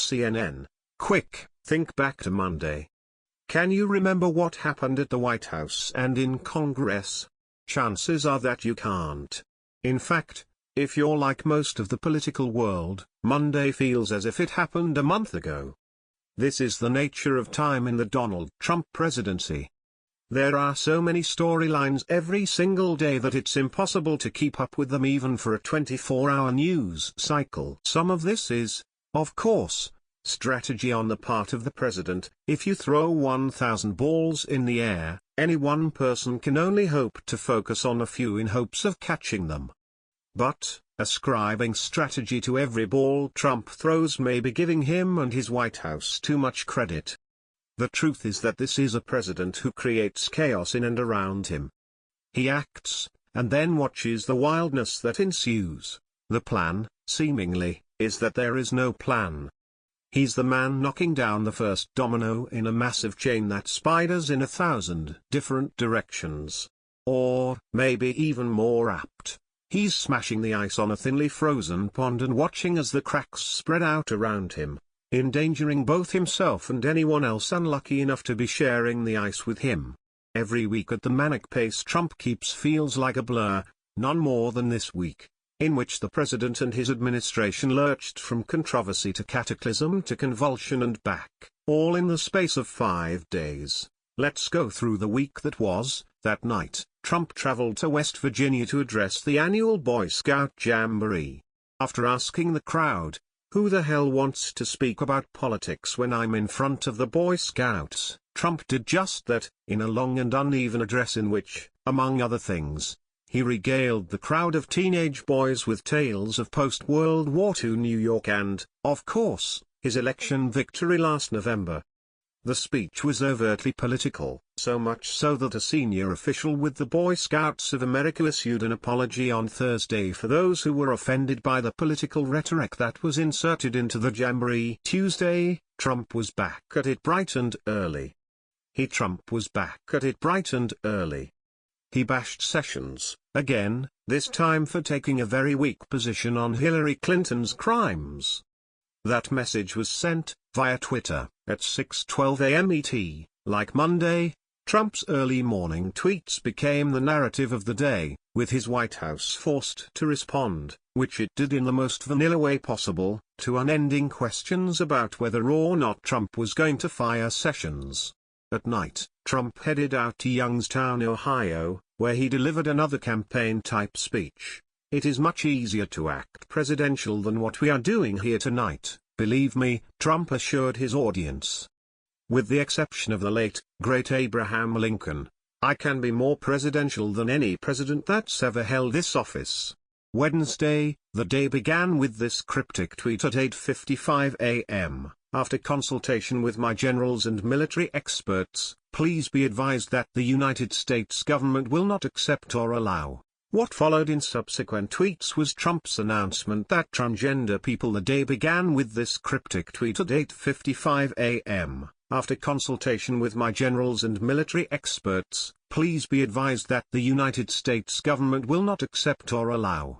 CNN. Quick, think back to Monday. Can you remember what happened at the White House and in Congress? Chances are that you can't. In fact, if you're like most of the political world, Monday feels as if it happened a month ago. This is the nature of time in the Donald Trump presidency. There are so many storylines every single day that it's impossible to keep up with them even for a 24-hour news cycle. Some of this is, of course, strategy on the part of the president. If you throw 1,000 balls in the air, any one person can only hope to focus on a few in hopes of catching them. But, ascribing strategy to every ball Trump throws may be giving him and his White House too much credit. The truth is that this is a president who creates chaos in and around him. He acts, and then watches the wildness that ensues. The plan, seemingly, is that there is no plan. He's the man knocking down the first domino in a massive chain that spiders in 1,000 different directions. Or, maybe even more apt, he's smashing the ice on a thinly frozen pond and watching as the cracks spread out around him, endangering both himself and anyone else unlucky enough to be sharing the ice with him. Every week at the manic pace Trump keeps feels like a blur, none more than this week, in which the president and his administration lurched from controversy to cataclysm to convulsion and back, all in the space of 5 days. Let's go through the week that was. That night, Trump traveled to West Virginia to address the annual Boy Scout Jamboree. After asking the crowd, "Who the hell wants to speak about politics when I'm in front of the Boy Scouts?" Trump did just that, in a long and uneven address in which, among other things, he regaled the crowd of teenage boys with tales of post-World War II New York and, of course, his election victory last November. The speech was overtly political, so much so that a senior official with the Boy Scouts of America issued an apology on Thursday for those who were offended by the political rhetoric that was inserted into the Jamboree. Tuesday, Trump was back at it bright and early. Trump was back at it bright and early. He bashed Sessions, again, this time for taking a very weak position on Hillary Clinton's crimes. That message was sent, via Twitter, at 6:12 a.m. ET. Like Monday, Trump's early morning tweets became the narrative of the day, with his White House forced to respond, which it did in the most vanilla way possible, to unending questions about whether or not Trump was going to fire Sessions. At night, Trump headed out to Youngstown, Ohio, where he delivered another campaign-type speech. "It is much easier to act presidential than what we are doing here tonight, believe me," Trump assured his audience. "With the exception of the late, great Abraham Lincoln, I can be more presidential than any president that's ever held this office." Wednesday, the day began with this cryptic tweet at 8:55 a.m. After consultation with my generals and military experts, please be advised that the United States government will not accept or allow. What followed in subsequent tweets was Trump's announcement that transgender people. The day began with this cryptic tweet at 8:55 a.m. After consultation with my generals and military experts, please be advised that the United States government will not accept or allow.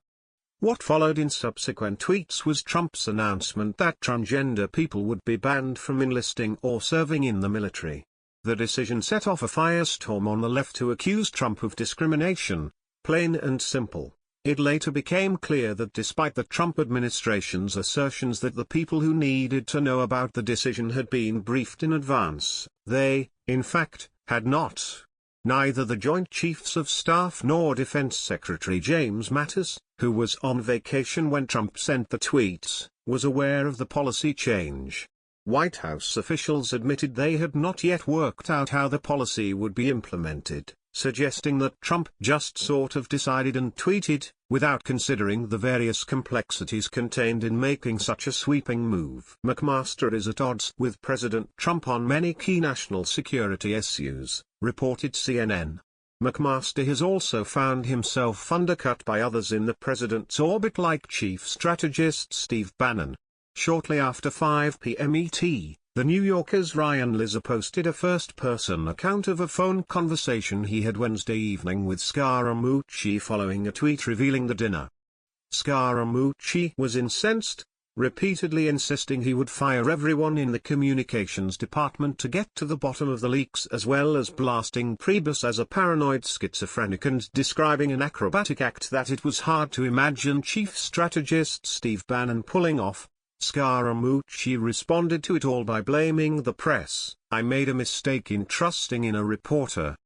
What followed in subsequent tweets was Trump's announcement that transgender people would be banned from enlisting or serving in the military. The decision set off a firestorm on the left who accused Trump of discrimination, plain and simple. It later became clear that despite the Trump administration's assertions that the people who needed to know about the decision had been briefed in advance, they, in fact, had not. Neither the Joint Chiefs of Staff nor Defense Secretary James Mattis, who was on vacation when Trump sent the tweets, was aware of the policy change. White House officials admitted they had not yet worked out how the policy would be implemented, suggesting that Trump just sort of decided and tweeted, without considering the various complexities contained in making such a sweeping move. McMaster is at odds with President Trump on many key national security issues, reported CNN. McMaster has also found himself undercut by others in the president's orbit like Chief Strategist Steve Bannon. Shortly after 5 p.m. ET, The New Yorker's Ryan Lizzer posted a first-person account of a phone conversation he had Wednesday evening with Scaramucci following a tweet revealing the dinner. Scaramucci was incensed, repeatedly insisting he would fire everyone in the communications department to get to the bottom of the leaks, as well as blasting Priebus as a paranoid schizophrenic and describing an acrobatic act that it was hard to imagine chief strategist Steve Bannon pulling off. Scaramucci responded to it all by blaming the press. "I made a mistake in trusting in a reporter.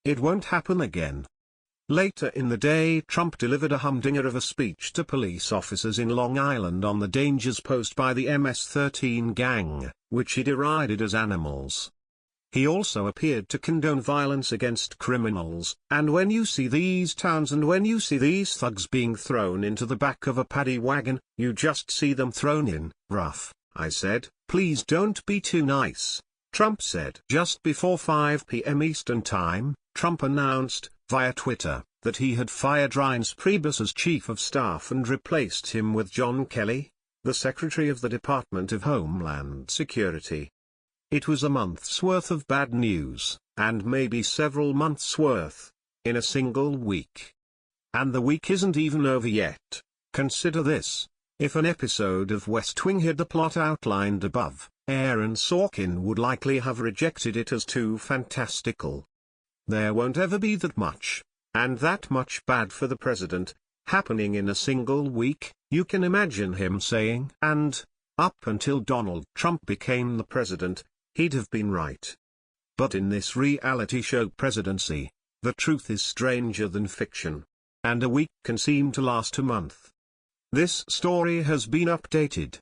It won't happen again." Later in the day, Trump delivered a humdinger of a speech to police officers in Long Island on the dangers posed by the MS-13 gang, which he derided as animals. He also appeared to condone violence against criminals, "And when you see these towns and when you see these thugs being thrown into the back of a paddy wagon, you just see them thrown in." "Rough," I said. "Please don't be too nice," Trump said. Just before 5 p.m. Eastern Time, Trump announced, via Twitter, that he had fired Reince Priebus as chief of staff and replaced him with John Kelly, the Secretary of the Department of Homeland Security. It was a month's worth of bad news, and maybe several months' worth, in a single week. And the week isn't even over yet. Consider this: if an episode of West Wing had the plot outlined above, Aaron Sorkin would likely have rejected it as too fantastical. There won't ever be that much, and that much bad for the president, happening in a single week. You can imagine him saying, "And, up until Donald Trump became the president, he'd have been right." But in this reality show presidency, the truth is stranger than fiction. And a week can seem to last a month. This story has been updated.